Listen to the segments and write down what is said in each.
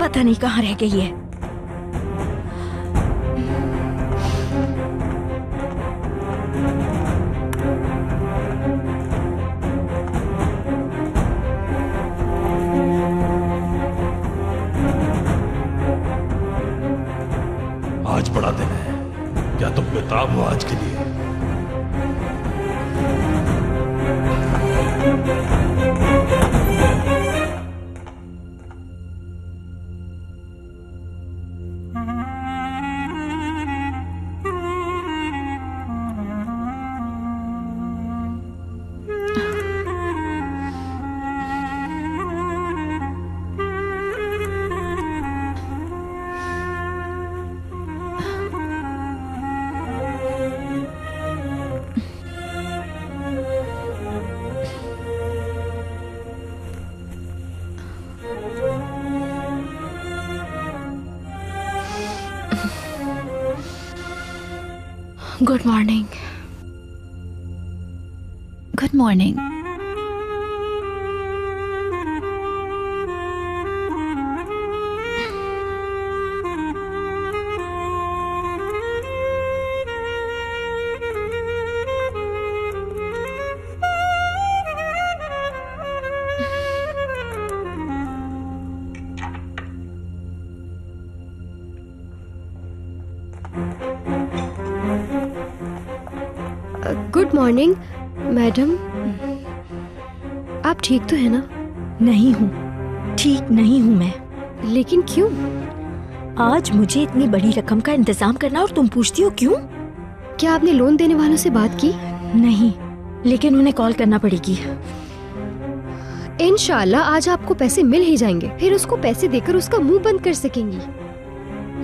पता नहीं कहाँ रह गई है। आज बड़ा दिन है, क्या तुम बेताब हो आज के लिए? Good morning. Good morning. Good morning madam. आप ठीक तो है ना? नहीं हूँ, ठीक नहीं हूँ मैं। लेकिन क्यों? आज मुझे इतनी बड़ी रकम का इंतजाम करना और तुम पूछती हो क्यों? क्या आपने लोन देने वालों से बात की? नहीं, लेकिन उन्हें कॉल करना पड़ेगी। इंशाल्लाह आज आपको पैसे मिल ही जाएंगे, फिर उसको पैसे देकर उसका मुंह बंद कर सकेंगी।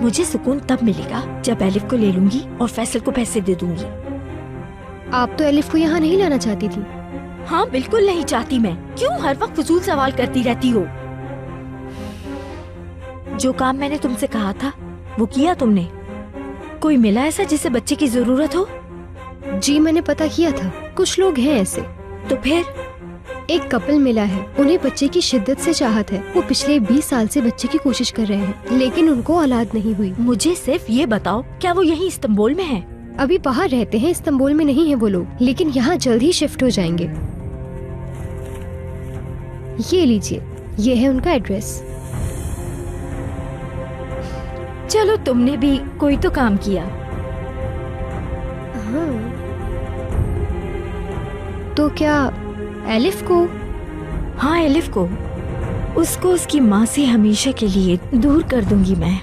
मुझे सुकून तब मिलेगा जब एलिफ को ले लूंगी और फैसल को पैसे दे दूंगी। आप तो एलिफ को यहाँ नहीं लाना चाहती थी। हाँ, बिल्कुल नहीं चाहती मैं। क्यों हर वक्त फजूल सवाल करती रहती हो? जो काम मैंने तुमसे कहा था वो किया तुमने? कोई मिला ऐसा जिसे बच्चे की जरूरत हो? जी मैंने पता किया था, कुछ लोग हैं ऐसे। तो फिर? एक कपल मिला है, उन्हें बच्चे की शिद्दत से चाहत है। वो पिछले 20 साल से बच्चे की कोशिश कर रहे हैं, लेकिन उनको औलाद नहीं हुई। मुझे सिर्फ ये बताओ, क्या वो यहीं इस्तांबुल में है? अभी बाहर रहते हैं, इस्तांबुल में नहीं है वो लोग, लेकिन यहाँ जल्द ही शिफ्ट हो जाएंगे। ये लीजिए, ये है उनका एड्रेस। चलो, तुमने भी कोई तो काम किया। हाँ। तो क्या एलिफ को? हाँ, एलिफ को। उसको उसकी माँ से हमेशा के लिए दूर कर दूंगी मैं।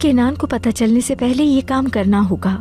केनान को पता चलने से पहले ये काम करना होगा।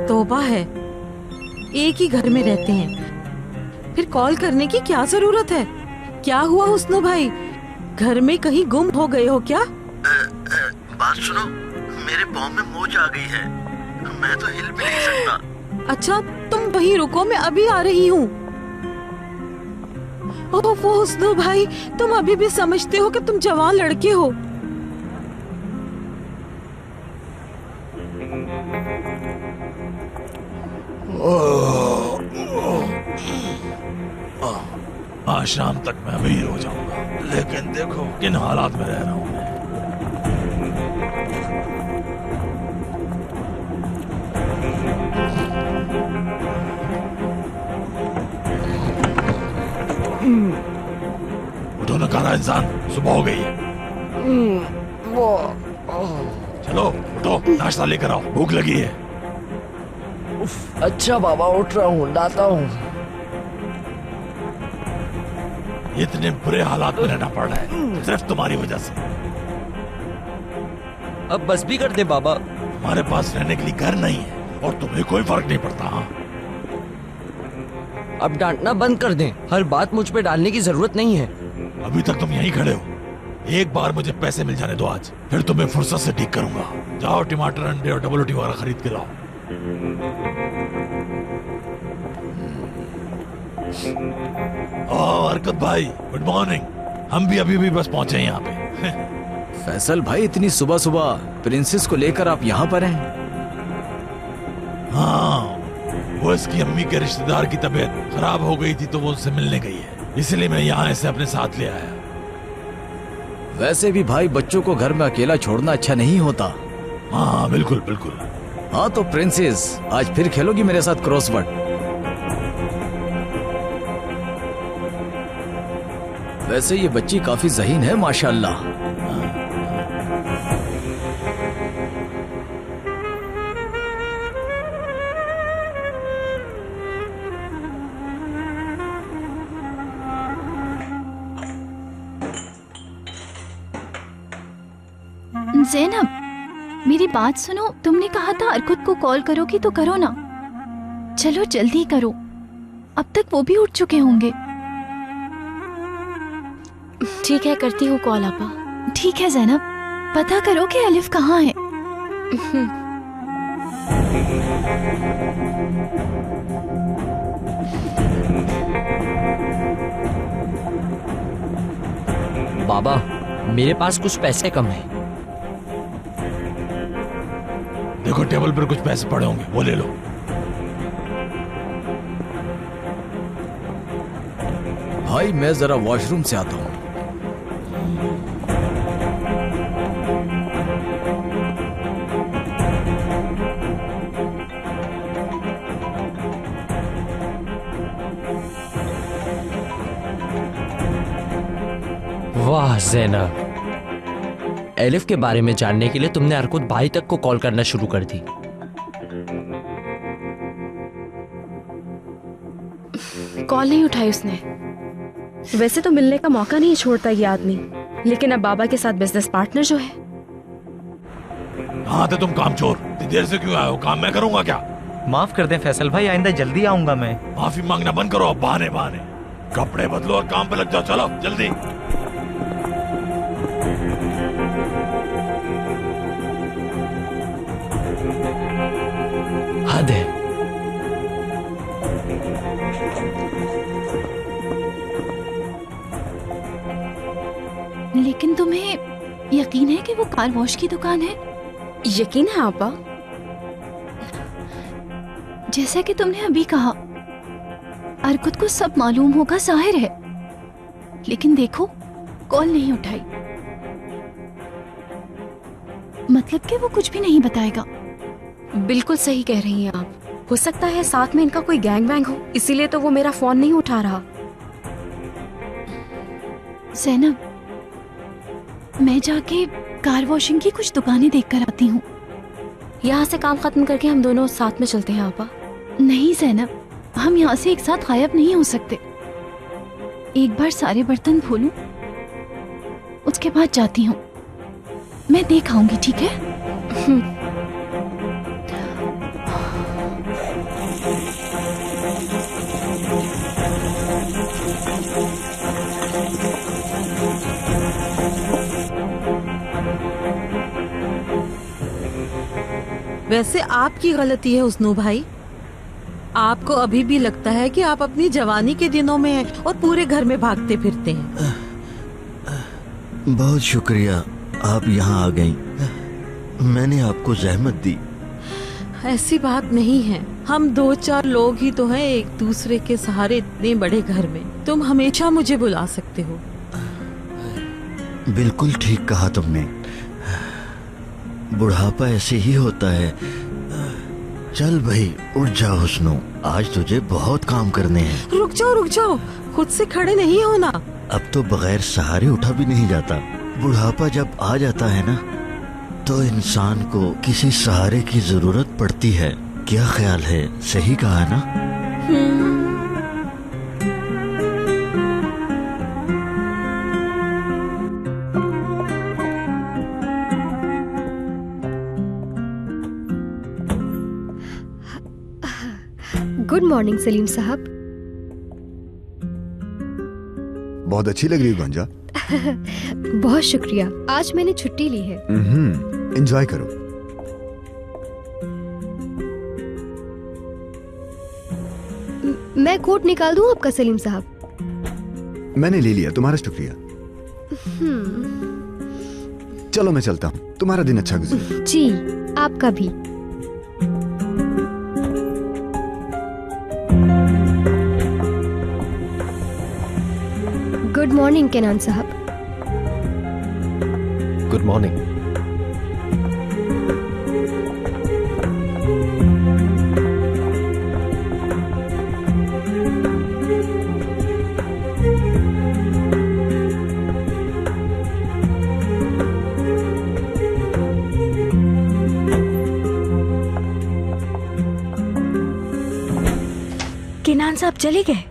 तौबा है, एक ही घर में रहते हैं, फिर कॉल करने की क्या जरूरत है? क्या हुआ हुस्नो भाई, घर में कहीं गुम हो गए हो क्या? बात सुनो, मेरे पाँव में मोच आ गई है, मैं तो हिल भी नहीं सकता। अच्छा, तुम वहीं रुको, मैं अभी आ रही हूँ। ओह वो हुस्नो भाई, तुम अभी भी समझते हो कि तुम जवान लड़के हो? आज शाम तक मैं अभी हो जाऊंगा, लेकिन देखो किन हालात में रह रहा हूँ मैं। उठो न काना इंसान, सुबह हो गई है। चलो उठो, नाश्ता लेकर आओ, भूख लगी है। अच्छा बाबा, उठ रहा हूँ, लाता हूँ। इतने बुरे हालात में रहना पड़ रहा है सिर्फ तुम्हारी वजह से। अब बस भी कर दे बाबा। हमारे पास रहने के लिए घर नहीं है और तुम्हें कोई फर्क नहीं पड़ता। हाँ, अब डांटना बंद कर दें, हर बात मुझ पे डालने की जरूरत नहीं है। अभी तक तुम यहीं खड़े हो, एक बार मुझे पैसे मिल जाने दो आज, फिर तुम्हें फुर्सत से ठीक करूंगा। जाओ टमाटर, अंडे और डबल रोटी वगैरह खरीद के लाओ। हरकत भाई, गुड मॉर्निंग। हम भी अभी बस पहुंचे हैं यहाँ पे। फैसल भाई, इतनी सुबह सुबह प्रिंसेस को लेकर आप यहाँ पर हैं? हाँ, वो इसकी अम्मी के रिश्तेदार की तबीयत खराब हो गई थी तो वो उससे मिलने गई है, इसलिए मैं यहाँ इसे अपने साथ ले आया। वैसे भी भाई, बच्चों को घर में अकेला छोड़ना अच्छा नहीं होता। हाँ बिल्कुल बिल्कुल। हाँ तो प्रिंसेस, आज फिर खेलोगी मेरे साथ क्रॉसवर्ड? वैसे ये बच्ची काफी ज़हीन है माशाल्लाह। ज़ैनब, मेरी बात सुनो। तुमने कहा था अर्कुत को कॉल करोगी तो करो ना। चलो जल्दी करो, अब तक वो भी उठ चुके होंगे। ठीक है, करती हूँ कॉल आपा। ठीक है ज़ैनब, पता करो कि अलिफ कहाँ है। बाबा, मेरे पास कुछ पैसे कम है। देखो टेबल पर कुछ पैसे पड़े होंगे, वो ले लो। भाई मैं जरा वॉशरूम से आता हूँ। वाह ज़ैनब, एलिफ के बारे में जानने के लिए तुमने अर्कुत भाई तक को कॉल करना शुरू कर दी। कॉल नहीं उठाई उसने। वैसे तो मिलने का मौका नहीं छोड़ता ये आदमी, लेकिन अब बाबा के साथ बिजनेस पार्टनर जो है। हाँ तो तुम काम चोर, इतनी देर से क्यों आए हो? काम मैं करूंगा क्या? माफ कर दें फैसल भाई, आइंदा जल्दी आऊंगा मैं। माफी मांगना बंद करो, अब बहाने बहाने। कपड़े बदलो और काम पे लग जाओ, चलो जल्दी। हद है। लेकिन तुम्हें यकीन है कि वो कार वॉश की दुकान है? यकीन है आपा? जैसा कि तुमने अभी कहा, अर्कुत को सब मालूम होगा, जाहिर है। लेकिन देखो, कॉल नहीं उठाई, मतलब कि वो कुछ भी नहीं बताएगा। बिल्कुल सही कह रही हैं आप। हो सकता है साथ में इनका कोई गैंग वैंग हो, इसीलिए तो वो मेरा फोन नहीं उठा रहा। ज़ैनब, मैं जाके कार वॉशिंग की कुछ दुकानें देख कर आती हूँ। यहाँ से काम खत्म करके हम दोनों साथ में चलते हैं आपा। नहीं ज़ैनब, हम यहाँ से एक साथ गायब नहीं हो सकते। एक बार सारे बर्तन धो लूं, उसके बाद जाती हूँ। मैं देख आऊंगी, ठीक है? वैसे आपकी गलती है हुस्नू भाई। आपको अभी भी लगता है कि आप अपनी जवानी के दिनों में हैं और पूरे घर में भागते फिरते हैं। बहुत शुक्रिया, आप यहाँ आ गईं। मैंने आपको जहमत दी। ऐसी बात नहीं है, हम 2-4 लोग ही तो हैं एक दूसरे के सहारे इतने बड़े घर में। तुम हमेशा मुझे बुला सकते हो। बिल्कुल ठीक कहा तुमने, बुढ़ापा ऐसे ही होता है। चल भाई उठ जाओ हुस्नो, आज तुझे बहुत काम करने हैं। रुक जाओ, खुद से खड़े नहीं होना। अब तो बगैर सहारे उठा भी नहीं जाता। बुढ़ापा जब आ जाता है ना, तो इंसान को किसी सहारे की जरूरत पड़ती है। क्या ख्याल है? सही कहा ना? गुड मॉर्निंग सलीम साहब। बहुत अच्छी लग रही है गुंजा। बहुत शुक्रिया, आज मैंने छुट्टी ली है। एंजॉय करो। मैं कोट निकाल दूं आपका सलीम साहब? मैंने ले लिया, तुम्हारा शुक्रिया। चलो मैं चलता हूँ, तुम्हारा दिन अच्छा गुजरे। जी, आपका भी। गुड मॉर्निंग केनान साहब। Good morning. केनान साहब चले गए?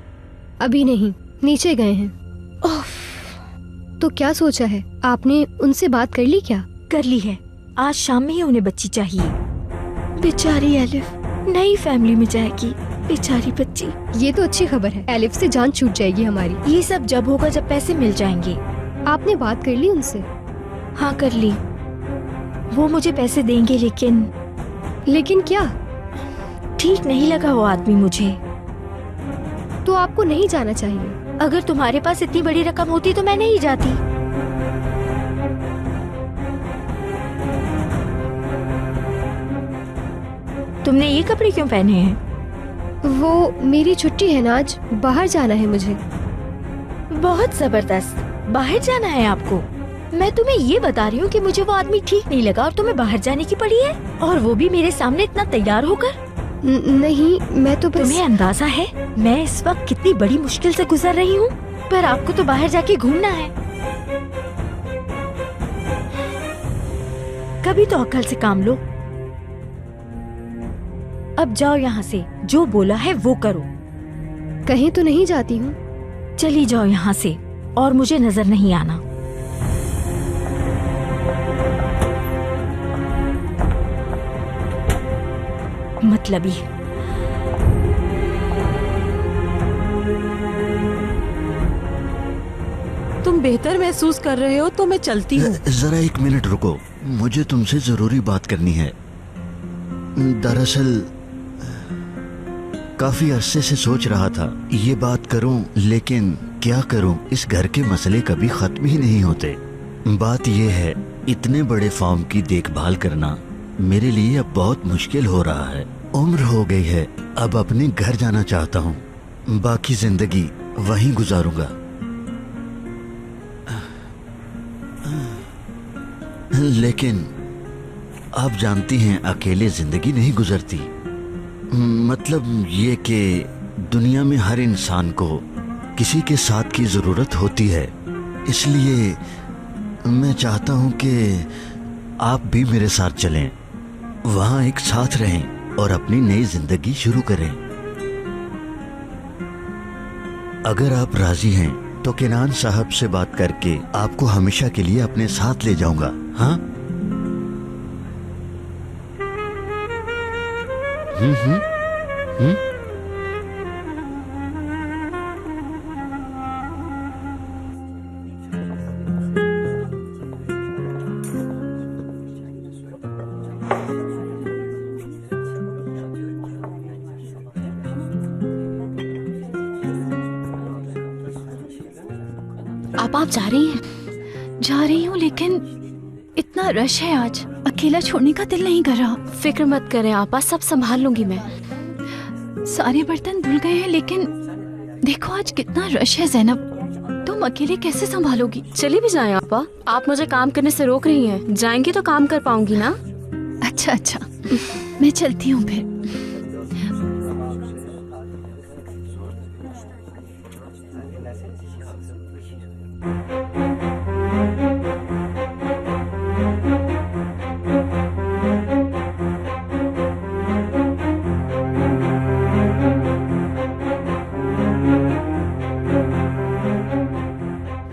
अभी नहीं, नीचे गए हैं। तो क्या सोचा है आपने? उनसे बात कर ली क्या? कर ली है, आज शाम में ही उन्हें बच्ची चाहिए। बेचारी एलिफ नई फैमिली में जाएगी, बेचारी बच्ची। ये तो अच्छी खबर है, एलिफ से जान छूट जाएगी हमारी। ये सब जब होगा जब पैसे मिल जाएंगे। आपने बात कर ली उनसे? हाँ कर ली, वो मुझे पैसे देंगे, लेकिन क्या? ठीक नहीं लगा वो आदमी मुझे। तो आपको नहीं जाना चाहिए। अगर तुम्हारे पास इतनी बड़ी रकम होती तो मैं नहीं जाती। तुमने ये कपड़े क्यों पहने हैं? वो मेरी छुट्टी है ना, आज बाहर जाना है मुझे। बहुत जबरदस्त, बाहर जाना है आपको? मैं तुम्हें ये बता रही हूँ कि मुझे वो आदमी ठीक नहीं लगा और तुम्हें बाहर जाने की पड़ी है, और वो भी मेरे सामने इतना तैयार होकर। नहीं, मैं तो बस... तुम्हें अंदाजा है मैं इस वक्त कितनी बड़ी मुश्किल से गुजर रही हूँ, पर आपको तो बाहर जाके घूमना है। कभी तो अक्ल से काम लो। अब जाओ यहाँ से, जो बोला है वो करो। कहीं तो नहीं जाती हूँ। चली जाओ यहाँ से और मुझे नजर नहीं आना। मतलबी। तुम बेहतर महसूस कर रहे हो तो मैं चलती हूँ। जरा एक मिनट रुको, मुझे तुमसे जरूरी बात करनी है। दरअसल काफी अरसे से सोच रहा था ये बात करूं, लेकिन क्या करूं, इस घर के मसले कभी खत्म ही नहीं होते। बात यह है, इतने बड़े फार्म की देखभाल करना मेरे लिए अब बहुत मुश्किल हो रहा है। उम्र हो गई है, अब अपने घर जाना चाहता हूँ। बाकी जिंदगी वहीं गुजारूंगा। लेकिन आप जानती हैं अकेले जिंदगी नहीं गुजरती। मतलब ये कि दुनिया में हर इंसान को किसी के साथ की जरूरत होती है। इसलिए मैं चाहता हूं कि आप भी मेरे साथ चलें, वहां एक साथ रहें और अपनी नई जिंदगी शुरू करें। अगर आप राजी हैं तो केनान साहब से बात करके आपको हमेशा के लिए अपने साथ ले जाऊंगा। हाँ? आप जा रही हैं? जा रही हूँ, लेकिन इतना रश है आज, अकेला छोड़ने का दिल नहीं कर रहा। फिक्र मत करें आपा, सब संभाल लूंगी मैं। सारे बर्तन धुल गए हैं, लेकिन देखो आज कितना रश है। ज़ैनब, तुम अकेले कैसे संभालोगी? चली भी जाएं आपा, आप मुझे काम करने से रोक रही हैं। जाएंगी तो काम कर पाऊंगी ना। अच्छा अच्छा, मैं चलती हूँ फिर।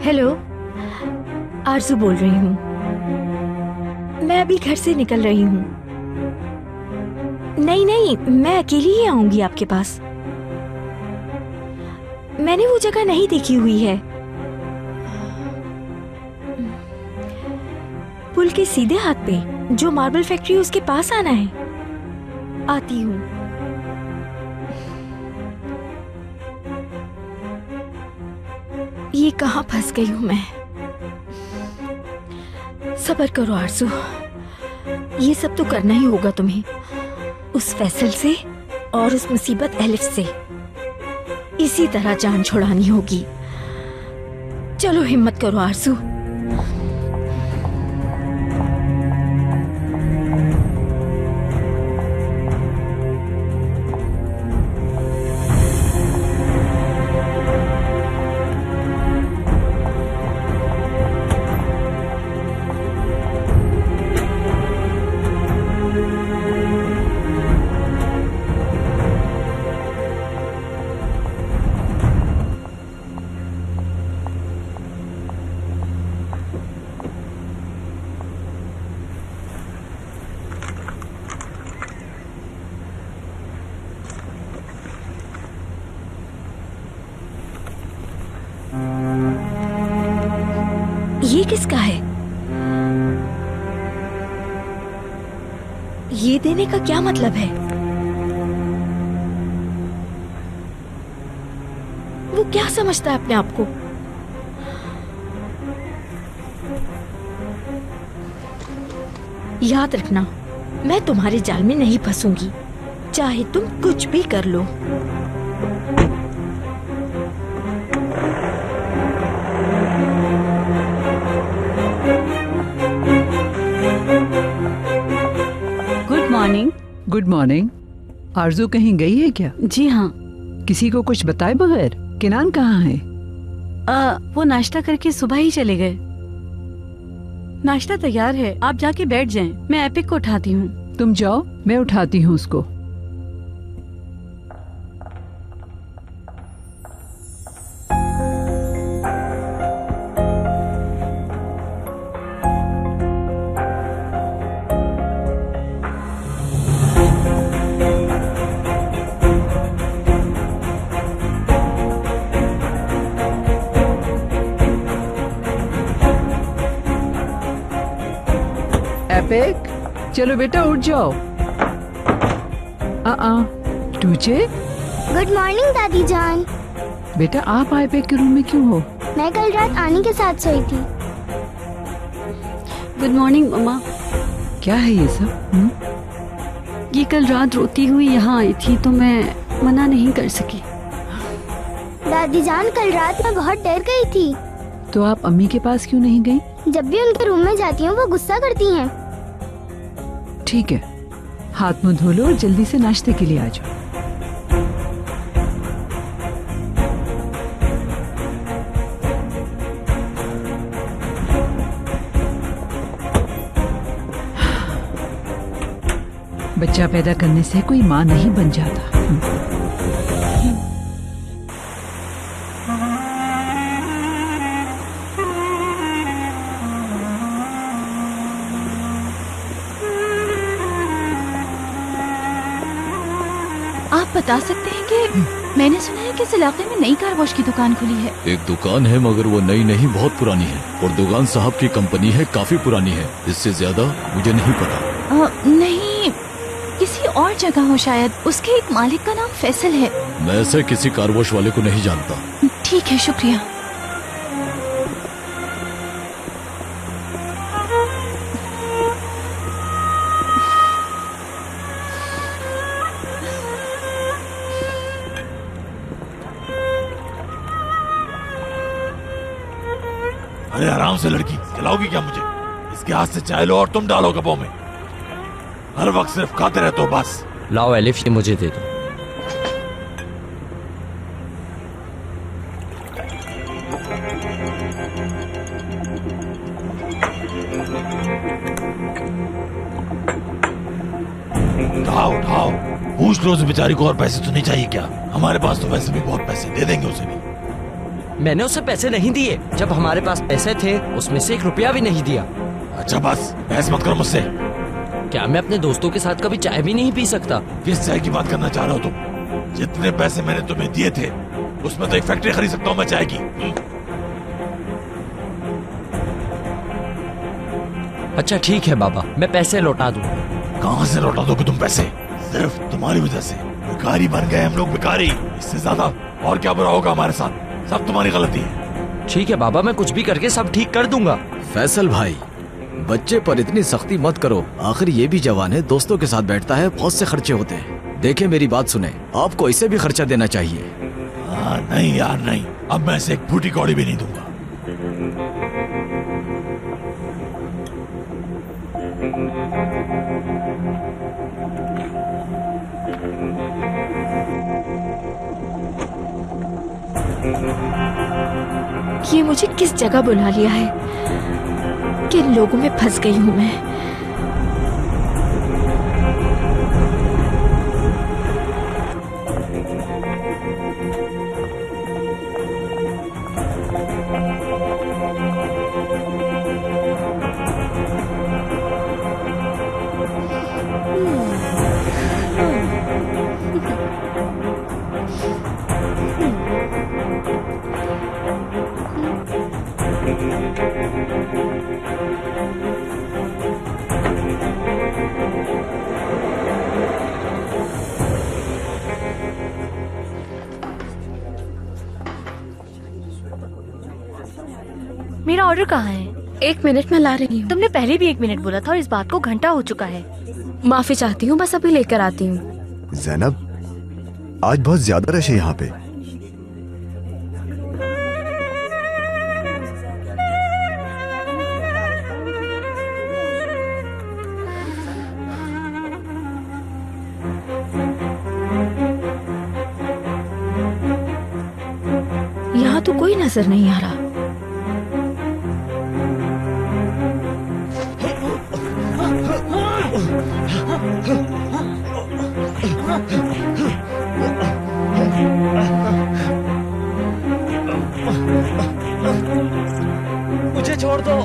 हेलो, आरजू बोल रही हूँ। मैं अभी घर से निकल रही हूँ। नहीं, मैं अकेली ही आऊंगी आपके पास। मैंने वो जगह नहीं देखी हुई है। पुल के सीधे हाथ पे जो मार्बल फैक्ट्री, उसके पास आना है। आती हूँ। ये कहाँ फंस गई हूँ मैं। सब्र करो आरज़ू, ये सब तो करना ही होगा तुम्हें, उस फैसल से और उस मुसीबत एलिफ से। इसी तरह जान छुड़ानी होगी। चलो हिम्मत करो आरज़ू। ये किसका है? ये देने का क्या मतलब है? वो क्या समझता है अपने आप को? याद रखना, मैं तुम्हारे जाल में नहीं फंसूंगी, चाहे तुम कुछ भी कर लो। Good morning. आरजू कहीं गई है क्या? जी हाँ। किसी को कुछ बताए बगैर? किनान कहाँ है? वो नाश्ता करके सुबह ही चले गए। नाश्ता तैयार है, आप जाके बैठ जाएं, मैं एपिक को उठाती हूँ। तुम जाओ, मैं उठाती हूँ उसको। एपिक, चलो बेटा उठ जाओ। टूचे। गुड मॉर्निंग दादी जान। बेटा आप एपिक के रूम में क्यों हो? मैं कल रात आनी के साथ सोई थी। गुड मॉर्निंग मम्मा। क्या है ये सब? ये कल रात रोती हुई यहाँ आई थी तो मैं मना नहीं कर सकी। दादी जान कल रात मैं बहुत डर गई थी। तो आप अम्मी के पास क्यों नहीं गई? जब भी उनके रूम में जाती हूँ वो गुस्सा करती हैं। ठीक है, हाथ मुंह धो लो और जल्दी से नाश्ते के लिए आ जाओ। बच्चा पैदा करने से कोई माँ नहीं बन जाता। आप बता सकते हैं कि मैंने सुना है कि इस इलाके में नई कार वॉश की दुकान खुली है। एक दुकान है मगर वो नई नहीं, बहुत पुरानी है। और दुकान साहब की कंपनी है, काफी पुरानी है। इससे ज्यादा मुझे नहीं पता। नहीं, किसी और जगह हो शायद। उसके एक मालिक का नाम फैसल है। मैं ऐसे किसी कार वॉश वाले को नहीं जानता। ठीक है, शुक्रिया। अरे आराम से लड़की, चलाओगी क्या मुझे? इसके हाथ से चाय लो और तुम डालो कपों में। हर वक्त सिर्फ खाते रहते हो बस। लाओ एलिफ, ये मुझे दे दो। उठाओ उठाओ, पूछ लो उस बेचारी को और पैसे तो नहीं चाहिए क्या? हमारे पास तो वैसे भी बहुत पैसे, दे देंगे उसे भी। मैंने उसे पैसे नहीं दिए। जब हमारे पास पैसे थे उसमें से 1 रुपया भी नहीं दिया। अच्छा बस बहस मत करो मुझसे। क्या मैं अपने दोस्तों के साथ कभी चाय भी नहीं पी सकता? किस चाय की बात करना चाह रहे हो तुम? जितने पैसे मैंने तुम्हें दिए थे उसमें तो एक फैक्ट्री खरीद सकता हूँ मैं चाय की। अच्छा ठीक है बाबा, मैं पैसे लौटा दूँ। कहाँ से लौटा दोगे तुम पैसे? सिर्फ तुम्हारी वजह से भिखारी बन गए हम लोग, भिखारी। इससे ज्यादा और क्या बुरा होगा हमारे साथ? सब तुम्हारी गलती है। ठीक है बाबा, मैं कुछ भी करके सब ठीक कर दूंगा। फैसल भाई, बच्चे पर इतनी सख्ती मत करो। आखिर ये भी जवान है, दोस्तों के साथ बैठता है, बहुत से खर्चे होते हैं। देखे मेरी बात सुने, आपको इसे भी खर्चा देना चाहिए। नहीं यार नहीं, अब मैं इसे एक फूटी कौड़ी भी नहीं दूंगा। ये मुझे किस जगह बुला लिया है? किन लोगों में फंस गई हूं मैं? मेरा ऑर्डर कहाँ है? 1 मिनट में ला रही हूँ। तुमने पहले भी 1 मिनट बोला था और इस बात को घंटा हो चुका है। माफी चाहती हूँ, बस अभी लेकर आती हूँ। ज़ैनब, आज बहुत ज्यादा रश है यहाँ पे। यहाँ तो कोई नजर नहीं आ रहा। मुझे छोड़ दो,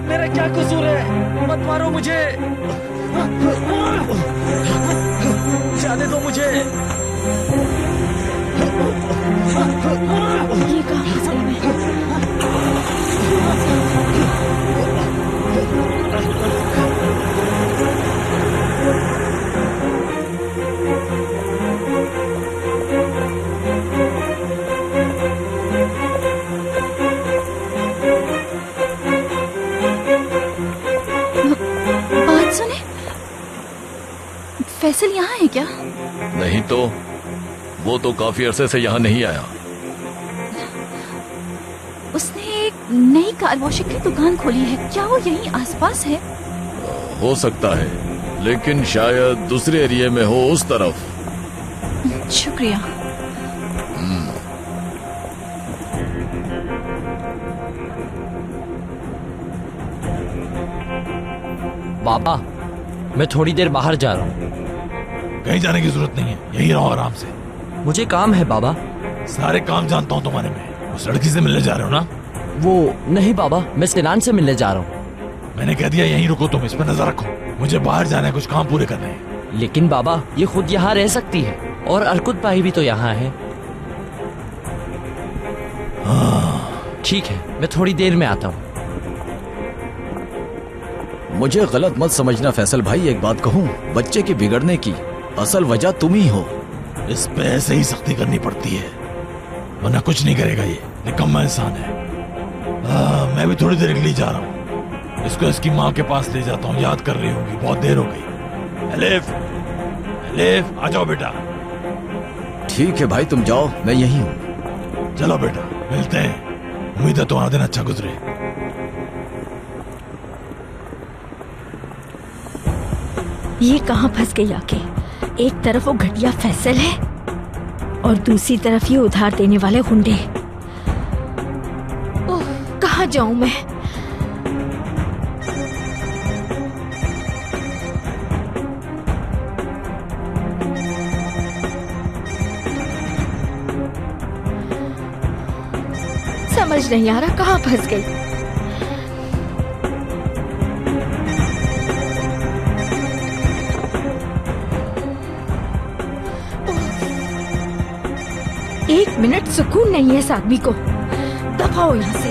मेरा क्या कसूर है? मत मारो मुझे, जाने दो मुझे। ये कहाँ फंस गई मैं? बात सुने, फैसल यहाँ है क्या? नहीं तो वो तो काफी अरसे से यहाँ नहीं आया। उसने एक नई कार वॉशिंग की दुकान खोली है, क्या वो यहीं आसपास है? हो सकता है, लेकिन शायद दूसरे एरिया में हो, उस तरफ। शुक्रिया। बाबा, मैं थोड़ी देर बाहर जा रहा हूँ। कहीं जाने की जरूरत नहीं है, यही रहो आराम से। मुझे काम है बाबा। सारे काम जानता हूँ तुम्हारे में। उस लड़की से मिलने जा रहे हो ना? वो नहीं बाबा, मैं सिनान से मिलने जा रहा हूँ। मैंने कह दिया यहीं रुको, तुम इस पर नजर रखो। मुझे बाहर जाना है, कुछ काम पूरे करने हैं। लेकिन बाबा, ये खुद यहाँ रह सकती है और अर्कुत भाई भी तो यहाँ है। ठीक है, मैं थोड़ी देर में आता हूँ। मुझे गलत मत समझना फैसल भाई, एक बात कहूँ, बच्चे के बिगड़ने की असल वजह तुम ही हो। इस पे ऐसे ही सख्ती करनी पड़ती है, वरना कुछ नहीं करेगा। ये निकम्मा इंसान है। मैं भी थोड़ी देर के लिए जा रहा हूँ। इसको इसकी माँ के पास ले जाता हूँ, याद कर रही होगी, बहुत देर हो गई। एलिफ, एलिफ, आ जाओ बेटा। ठीक है भाई, तुम जाओ, मैं यहीं हूँ। चलो बेटा, मिलते हैं। उम्मीद है तुम्हारा दिन अच्छा गुजरे। ये कहाँ फंस गई आके? एक तरफ वो घटिया फैसल है और दूसरी तरफ ये उधार देने वाले गुंडे। ओह, कहाँ जाऊं मैं? समझ नहीं आ रहा कहाँ फंस गई। एक मिनट सुकून नहीं है इस आदमी को। दफा हो यहाँ से।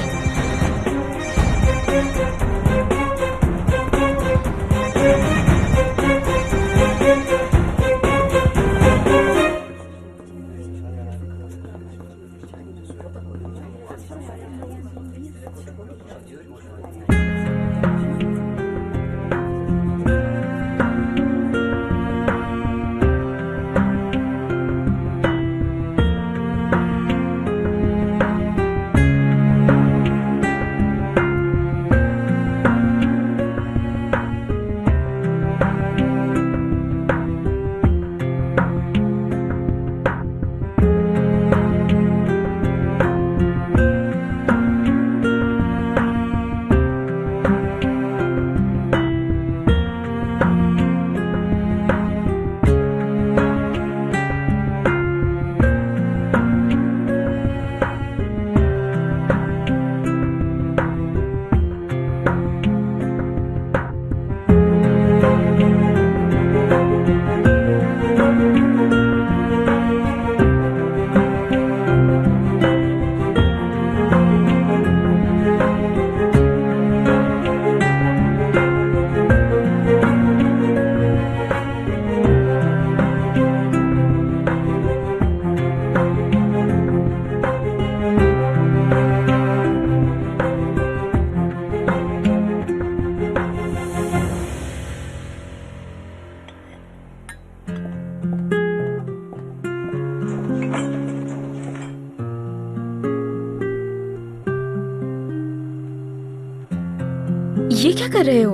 ये क्या कर रहे हो?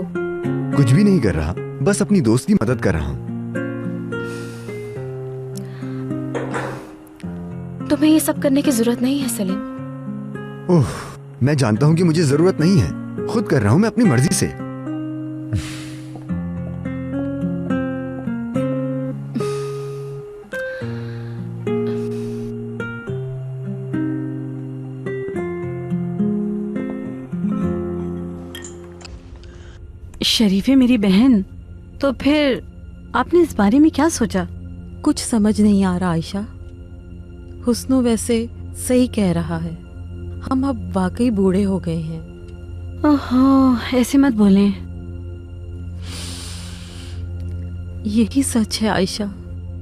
कुछ भी नहीं कर रहा, बस अपनी दोस्त की मदद कर रहा हूँ। तुम्हें ये सब करने की जरूरत नहीं है सलीम। ओह, मैं जानता हूँ कि मुझे जरूरत नहीं है, खुद कर रहा हूँ मैं अपनी मर्जी से। शरीफे मेरी बहन, तो फिर आपने इस बारे में क्या सोचा? कुछ समझ नहीं आ रहा आयशा। हुस्नो वैसे सही कह रहा है, हम अब वाकई बूढ़े हो गए हैं। ओहो, ऐसे मत बोलें। यही सच है आयशा,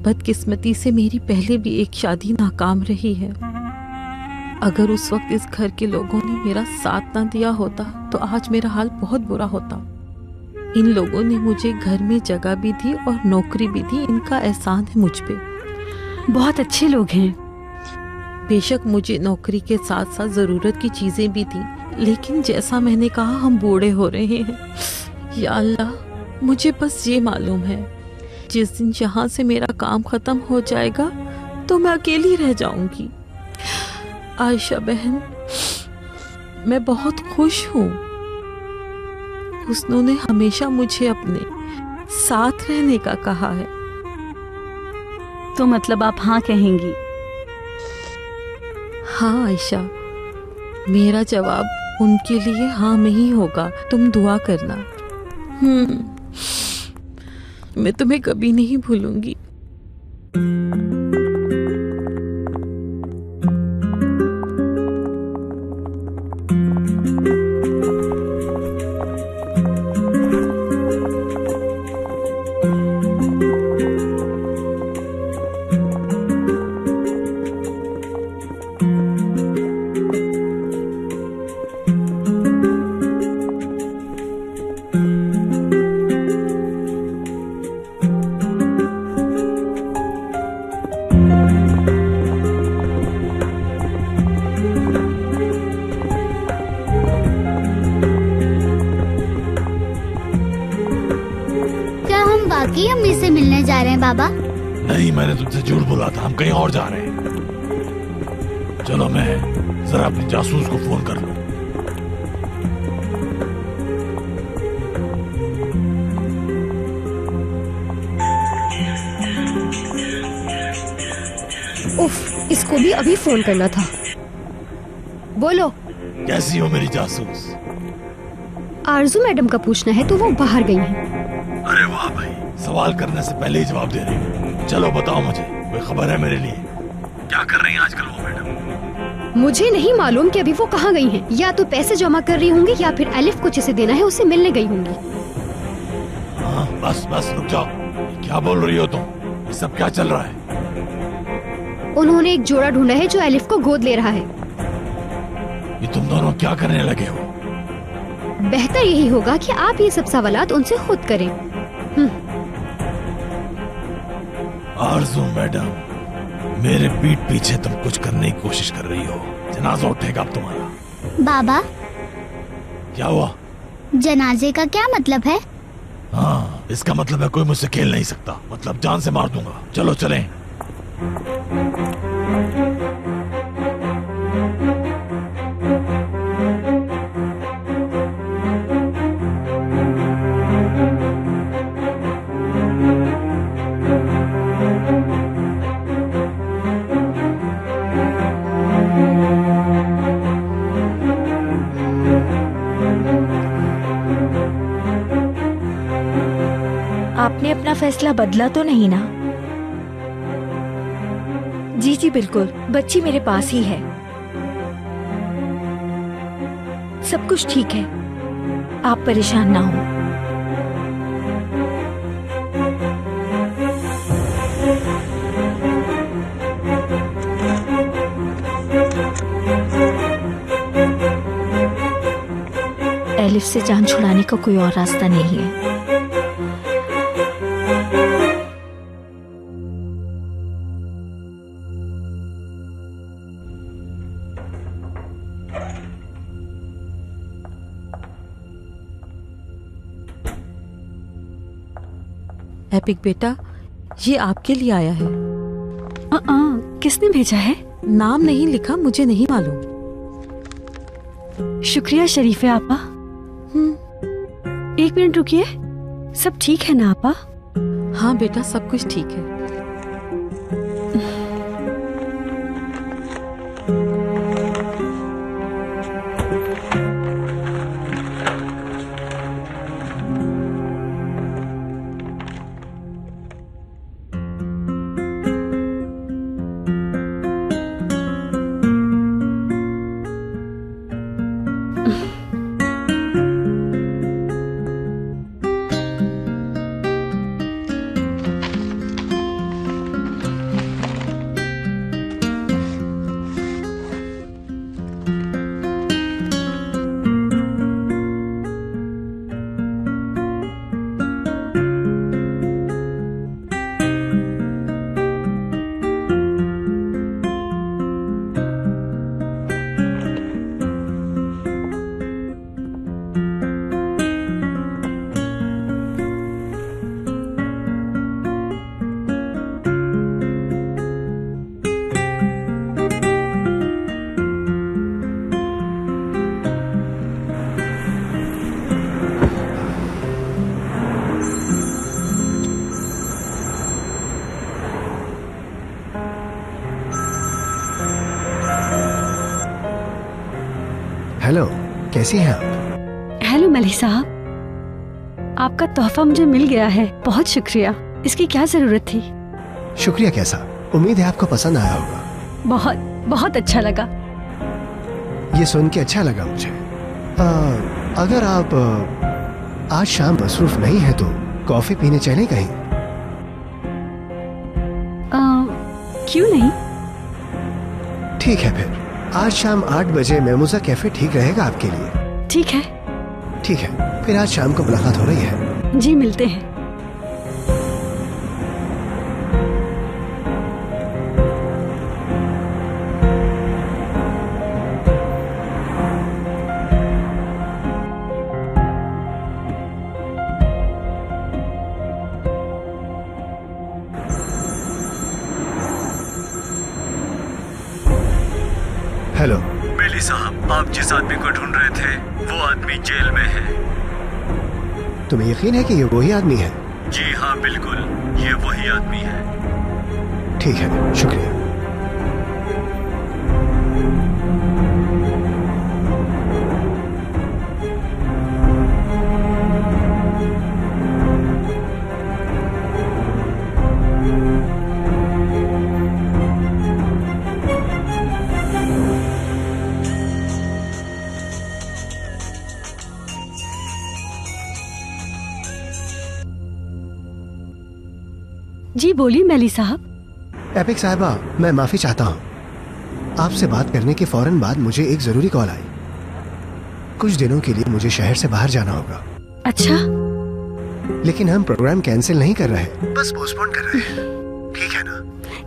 बदकिस्मती से मेरी पहले भी एक शादी नाकाम रही है। अगर उस वक्त इस घर के लोगों ने मेरा साथ ना दिया होता तो आज मेरा हाल बहुत बुरा होता। इन लोगों ने मुझे घर में जगह भी दी और नौकरी भी दी, इनका एहसान है मुझ पे। बहुत अच्छे लोग हैं। बेशक मुझे नौकरी के साथ साथ जरूरत की चीजें भी दी, लेकिन जैसा मैंने कहा हम बूढ़े हो रहे हैं। या अल्लाह, मुझे बस ये मालूम है जिस दिन यहाँ से मेरा काम खत्म हो जाएगा तो मैं अकेली रह जाऊंगी। आयशा बहन, मैं बहुत खुश हूँ। हुस्नो ने हमेशा मुझे अपने साथ रहने का कहा है। तो मतलब आप हाँ कहेंगी? हाँ आयशा, मेरा जवाब उनके लिए हाँ में ही होगा। तुम दुआ करना। मैं तुम्हें कभी नहीं भूलूंगी। वाकई अम्मी से मिलने जा रहे हैं बाबा? नहीं, मैंने तुमसे झूठ बोला था, हम कहीं और जा रहे हैं। चलो मैं जरा अपने जासूस को फोन कर लूं। उफ, इसको भी अभी फोन करना था। बोलो। कैसी हो मेरी जासूस? आरजू मैडम का पूछना है तो वो बाहर गई हैं। अरे वाह भाई, सवाल करने से पहले ही जवाब दे रही हो। चलो बताओ, मुझे कोई खबर है मेरे लिए? क्या कर रही हैं आजकल वो मैडम? मुझे नहीं मालूम कि अभी वो कहाँ गई हैं। या तो पैसे जमा कर रही होंगी या फिर एलिफ को जिसे देना है उसे मिलने गई होंगी। बस बस रुक जाओ। क्या बोल रही हो तुम? ये सब क्या चल रहा है? उन्होंने एक जोड़ा ढूंढा है जो एलिफ को गोद ले रहा है। ये तुम दोनों क्या करने लगे हो? बेहतर यही होगा कि आप ये सब सवालात उनसे खुद करें। आरज़ू मैडम, मेरे पीठ पीछे तुम कुछ करने की कोशिश कर रही हो। जनाजा उठेगा अब तुम्हारा। बाबा, क्या हुआ? जनाजे का क्या मतलब है? हाँ, इसका मतलब है कोई मुझसे खेल नहीं सकता, मतलब जान से मार दूंगा। चलो चलें। आपने अपना फैसला बदला तो नहीं ना? जी जी बिल्कुल, बच्ची मेरे पास ही है। सब कुछ ठीक है, आप परेशान ना हो। एलिफ से जान छुड़ाने का कोई और रास्ता नहीं है। एपिक बेटा, ये आपके लिए आया है। किसने भेजा है? नाम नहीं लिखा, मुझे नहीं मालूम। शुक्रिया शरीफे आपा। एक मिनट रुकिए, सब ठीक है ना आपा? हाँ बेटा, सब कुछ ठीक है। हेलो, कैसी हैं आप? हेलो मलिक साहब, आपका तोहफा मुझे मिल गया है, बहुत शुक्रिया। इसकी क्या जरूरत थी? शुक्रिया कैसा, उम्मीद है आपको पसंद आया होगा। बहुत बहुत अच्छा लगा। ये सुन के अच्छा लगा मुझे। अगर आप आज शाम मसरूफ नहीं है तो कॉफी पीने चलें कहीं? क्यों नहीं? ठीक है फिर, आज शाम 8 बजे मेमूजा कैफे ठीक रहेगा आपके लिए? ठीक है। ठीक है, फिर आज शाम को मुलाकात हो रही है। जी, मिलते हैं। हेलो बेली साहब, आप जिस आदमी को ढूंढ रहे थे वो आदमी जेल में है। तुम्हें यकीन है कि ये वही आदमी है? जी हाँ बिल्कुल, ये वही आदमी है। ठीक है, शुक्रिया। जी बोलिए मैली साहब। एपिक साहिबा, मैं माफी चाहता हूँ। आपसे बात करने के फौरन बाद मुझे एक जरूरी कॉल आई। कुछ दिनों के लिए मुझे शहर से बाहर जाना होगा। अच्छा, लेकिन हम प्रोग्राम कैंसिल नहीं कर रहे, बस पोस्टपोन कर रहे हैं। ठीक है ना?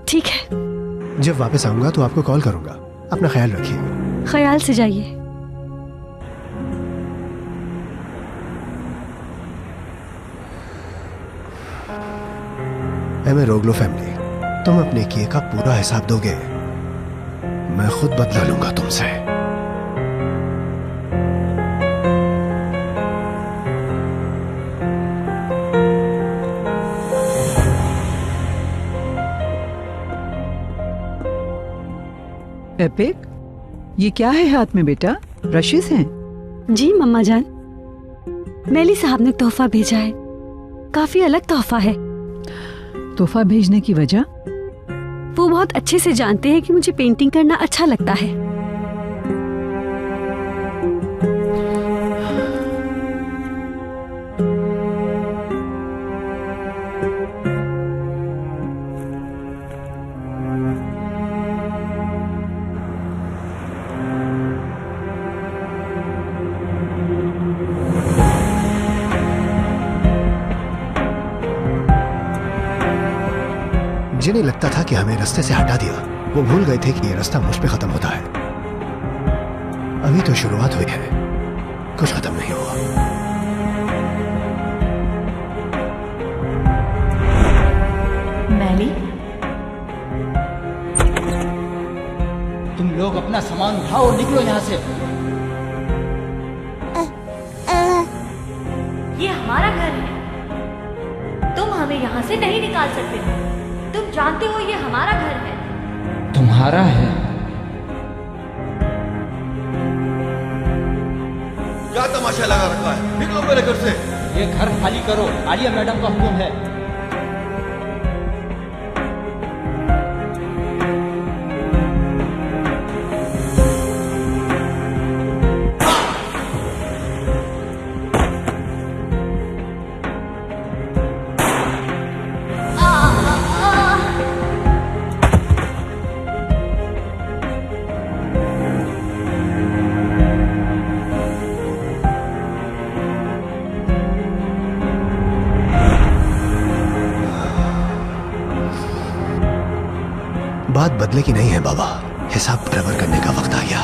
ठीक है। जब वापस आऊंगा तो आपको कॉल करूंगा। अपना ख्याल रखिए। ख्याल से जाइए। रोगलो फैमिली, तुम अपने किए का पूरा हिसाब दोगे। मैं खुद बदला लूंगा तुमसे। एपिक, ये क्या है हाथ में बेटा? ब्रशेस हैं? जी मम्मा जान, मैली साहब ने तोहफा भेजा है। काफी अलग तोहफा है। तोहफा भेजने की वजह? वो बहुत अच्छे से जानते हैं कि मुझे पेंटिंग करना अच्छा लगता है। जिन्हें लगता था कि हमें रास्ते से हटा दिया, वो भूल गए थे कि ये रास्ता मुझ पे खत्म होता है। अभी तो शुरुआत हुई है, कुछ खत्म नहीं हुआ। मैली, तुम लोग अपना सामान उठाओ और निकलो यहाँ से। ये हमारा घर है, तुम हमें यहाँ से नहीं निकाल सकते। तुम जानते हो ये हमारा घर है। तुम्हारा है? क्या तमाशा लगा रखा है? निकलो मेरे घर से। ये घर खाली करो, आलिया मैडम का हुक्म है। बात बदले की नहीं है बाबा, हिसाब बराबर करने का वक्त आ गया।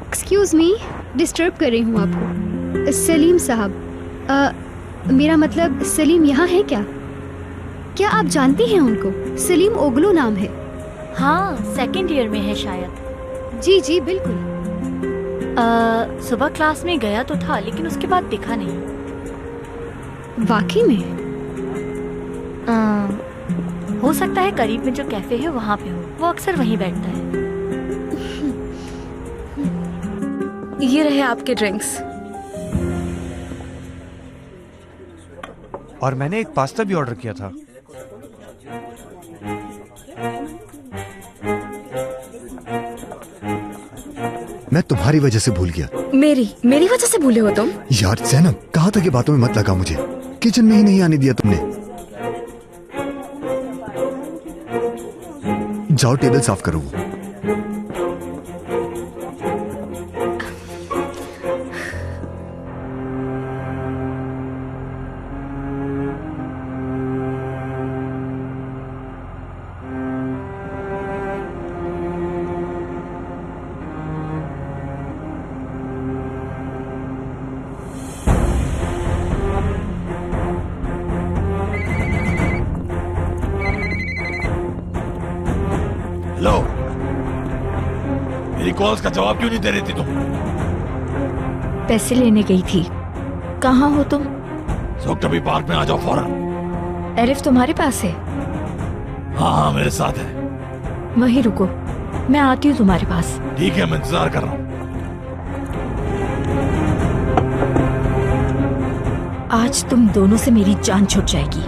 एक्सक्यूज मी, डिस्टर्ब कर रही हूँ आपको। सलीम साहब, मेरा मतलब सलीम यहाँ है क्या? क्या आप जानती हैं उनको? सलीम ओगलो नाम है। हाँ, सेकंड ईयर में है शायद। जी जी बिल्कुल। सुबह क्लास में गया तो था, लेकिन उसके बाद दिखा नहीं। वाकई में? हो सकता है करीब में जो कैफे है वहाँ पे हो। वो अक्सर वहीं बैठता है। ये रहे आपके ड्रिंक्स। और मैंने एक पास्ता भी ऑर्डर किया था। मैं तुम्हारी वजह से भूल गया। मेरी वजह से भूले हो तुम? यार ज़ैनब, कहा था कि बातों में मत लगा मुझे। किचन में ही नहीं आने दिया तुमने। जाओ टेबल साफ करो। हेलो, मेरी कॉल्स का जवाब क्यों नहीं दे रही थी तुम? पैसे लेने गई थी। कहाँ हो तुम? सोक्टबी पार्क में आ जाओ फौरन। एरिफ तुम्हारे पास है? हाँ हाँ, मेरे साथ है। वहीं रुको, मैं आती हूँ तुम्हारे पास। ठीक है, मैं इंतजार कर रहा हूँ। आज तुम दोनों से मेरी जान छूट जाएगी।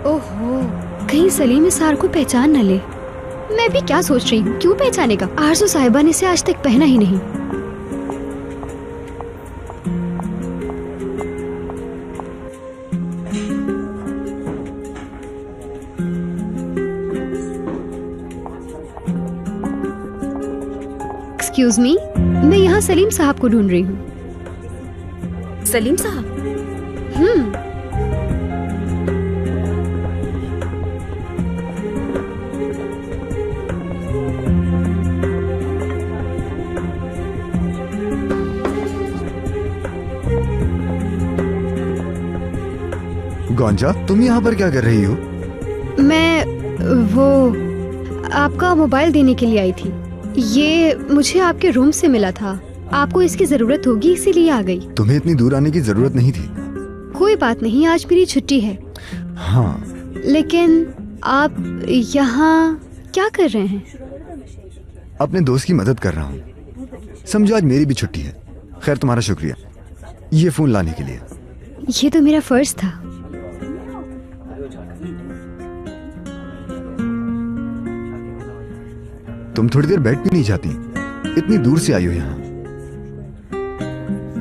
ओहो, कहीं सलीम इस हार को पहचान न ले। मैं भी क्या सोच रही हूँ, क्यों पहचानेगा? आरज़ू साहिबा ने इसे आज तक पहना ही नहीं। एक्सक्यूज मी, मैं यहाँ सलीम साहब को ढूंढ रही हूँ। सलीम साहब? गौंजा, तुम यहाँ पर क्या कर रही हो? मैं वो आपका मोबाइल देने के लिए आई थी। ये मुझे आपके रूम से मिला था। आपको इसकी जरूरत होगी इसीलिए आ गई। तुम्हें इतनी दूर आने की जरूरत नहीं थी। कोई बात नहीं, आज मेरी छुट्टी है। हाँ, लेकिन आप यहाँ क्या कर रहे हैं? अपने दोस्त की मदद कर रहा हूँ। समझो आज मेरी भी छुट्टी है। खैर, तुम्हारा शुक्रिया ये फोन लाने के लिए। ये तो मेरा फर्ज था। तुम थोड़ी देर बैठ भी नहीं जाती? इतनी दूर से आई हो यहाँ।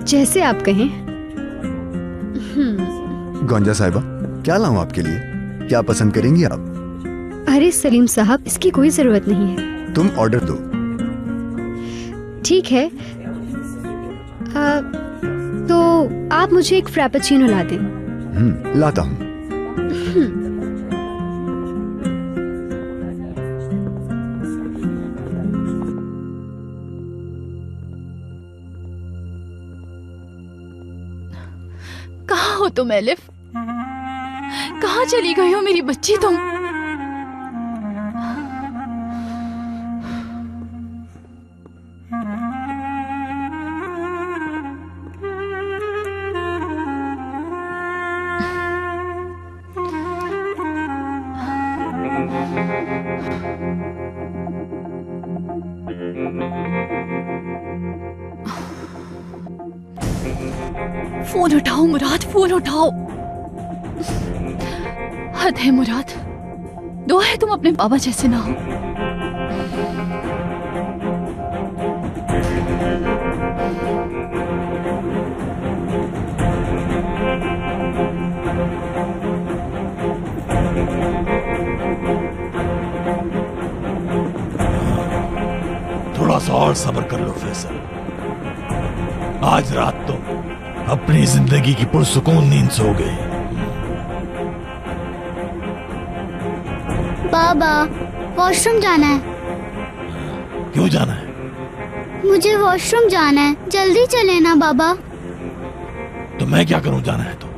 जैसे आप कहें। गौंजा साहिबा, क्या लाऊं आपके लिए? क्या पसंद करेंगी आप? अरे सलीम साहब, इसकी कोई जरूरत नहीं है। तुम ऑर्डर दो। ठीक है, तो आप मुझे एक फ्रैपेचिनो ला दें। लाता हूँ। कहाँ हो तुम एलिफ? कहाँ चली गई हो मेरी बच्ची तुम? फोन उठाओ मुराद, फोन उठाओ। हद है मुराद, दुआ है तुम अपने बाबा जैसे ना हो। थोड़ा सा और सब्र कर लो फैसल। आज रात तुम अपनी जिंदगी की पुरसुकून नींद सो गए। बाबा, वॉशरूम जाना है। क्यों जाना है? मुझे वॉशरूम जाना है, जल्दी चले ना बाबा। तो मैं क्या करूं, जाना है तो?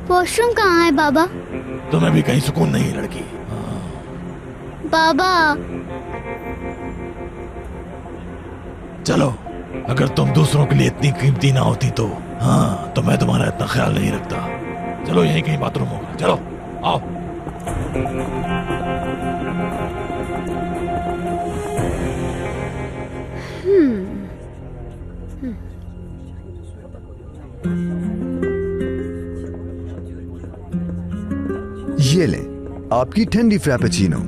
वॉशरूम कहाँ है बाबा? तुम्हें भी कहीं सुकून नहीं लड़की? बाबा चलो, अगर तुम दूसरों के लिए इतनी कीमती ना होती तो हाँ, तो मैं तुम्हारा इतना ख्याल नहीं रखता। चलो, यहीं कहीं बाथरूम होगा। चलो आओ। ये लें आपकी ठंडी फ्रैपेचिनो।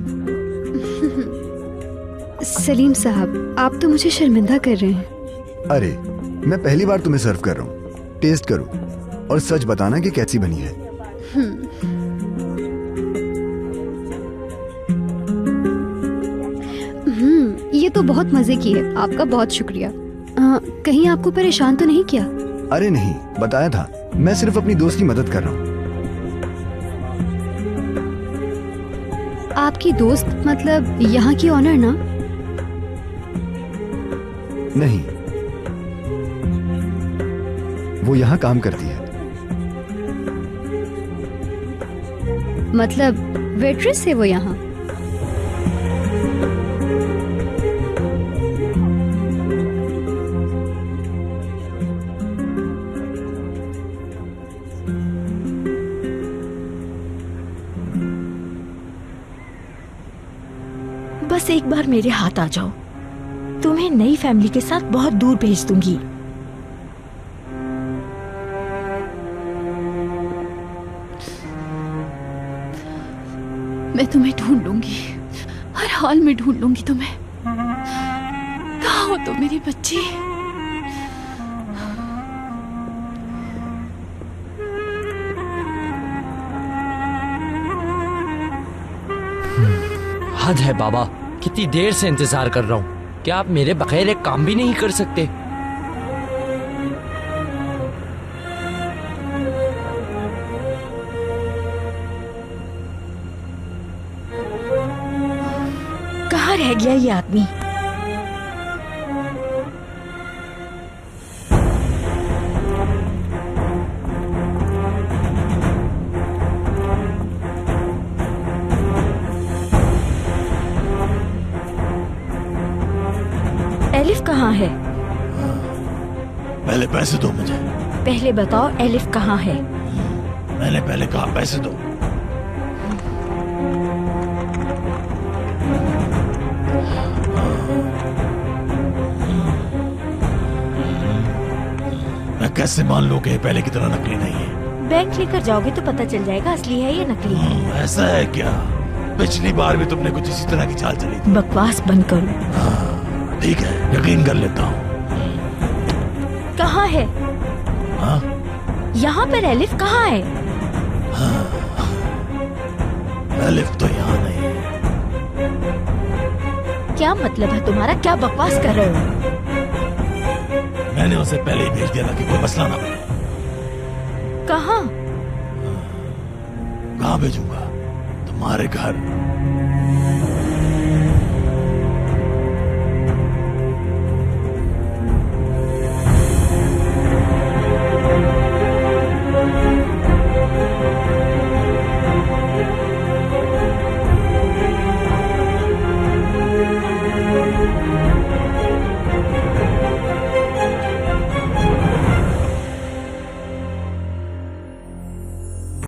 सलीम साहब, आप तो मुझे शर्मिंदा कर रहे हैं। अरे, मैं पहली बार तुम्हें सर्व कर रहा हूँ। टेस्ट करो और सच बताना कि कैसी बनी है। ये तो बहुत मजे की है। आपका बहुत शुक्रिया। कहीं आपको परेशान तो नहीं किया? अरे नहीं, बताया था, मैं सिर्फ अपनी दोस्त की मदद कर रहा हूँ। आपकी दोस्त मतलब यहाँ की ऑनर ना? नहीं, वो यहाँ काम करती है। मतलब वेट्रेस है वो यहाँ? बस एक बार मेरे हाथ आ जाओ, तुम्हें नई फैमिली के साथ बहुत दूर भेज दूंगी। मैं तुम्हें ढूंढ लूंगी, हर हाल में ढूंढ लूंगी तुम्हें। कहाँ हो तुम मेरी बच्ची? हद है बाबा, कितनी देर से इंतजार कर रहा हूँ। क्या आप मेरे बगैर एक काम भी नहीं कर सकते? कहाँ रह गया ये आदमी? एलिफ कहाँ है? पहले पैसे दो मुझे। पहले बताओ एलिफ कहाँ है? मैंने पहले कहा पैसे दो। मैं कैसे मान लूं कि ये पहले की तरह नकली नहीं है? बैंक लेकर जाओगे तो पता चल जाएगा असली है या नकली है। ऐसा है क्या? पिछली बार भी तुमने कुछ इसी तरह की चाल चली थी। बकवास बंद करो। ठीक है, यकीन कर लेता हूँ। कहाँ है? हाँ? यहाँ पर एलिफ कहाँ है? एलिफ तो यहाँ नहीं है। क्या मतलब है तुम्हारा? क्या बकवास कर रहे हो? मैंने उसे पहले ही भेज दिया था कि कोई मसला ना बने। कहाँ? कहाँ भेजूंगा? तुम्हारे घर।